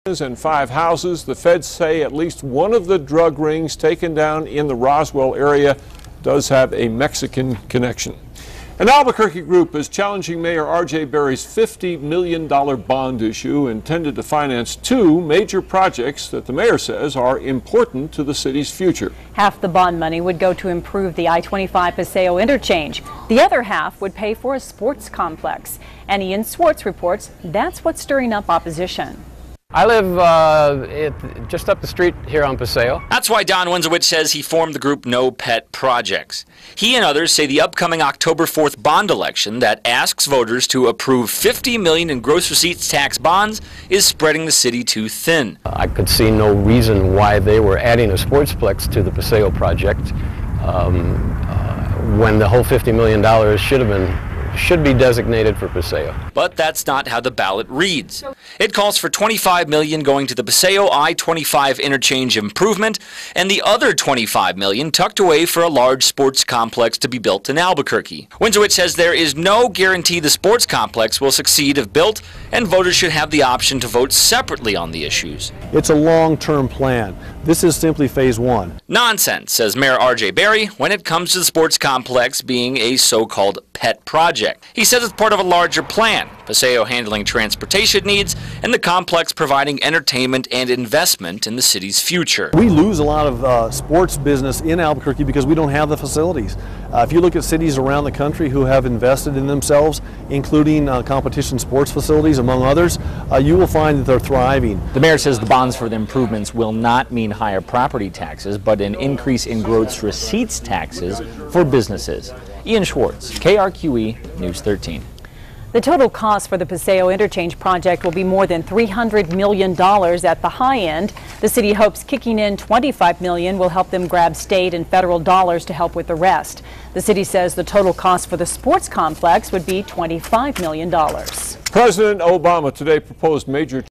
and 5 houses. The feds say at least one of the drug rings taken down in the Roswell area does have a Mexican connection. An Albuquerque group is challenging Mayor R.J. Berry's $50 million bond issue intended to finance 2 major projects that the mayor says are important to the city's future. Half the bond money would go to improve the I-25 Paseo interchange. The other half would pay for a sports complex. And Ian Swartz reports that's what's stirring up opposition. I live just up the street here on Paseo. That's why Don Winzowitz says he formed the group No Pet Projects. He and others say the upcoming October 4th bond election that asks voters to approve $50 million in gross receipts tax bonds is spreading the city too thin. I could see no reason why they were adding a sportsplex to the Paseo project when the whole $50 million should be designated for Paseo. But that's not how the ballot reads. It calls for $25 million going to the Paseo I-25 interchange improvement and the other $25 million tucked away for a large sports complex to be built in Albuquerque. Winzowitz says there is no guarantee the sports complex will succeed if built, and voters should have the option to vote separately on the issues. It's a long-term plan. This is simply phase 1. Nonsense, says Mayor R.J. Berry, when it comes to the sports complex being a so-called pet project. He says it's part of a larger plan, Paseo handling transportation needs and the complex providing entertainment and investment in the city's future. We lose a lot of sports business in Albuquerque because we don't have the facilities. If you look at cities around the country who have invested in themselves, including competition sports facilities, among others, you will find that they're thriving. The mayor says the bonds for the improvements will not mean higher property taxes, but an increase in gross receipts taxes for businesses. Ian Swartz, KRQE News 13. The total cost for the Paseo interchange project will be more than $300 million at the high end. The city hopes kicking in $25 million will help them grab state and federal dollars to help with the rest. The city says the total cost for the sports complex would be $25 million. President Obama today proposed major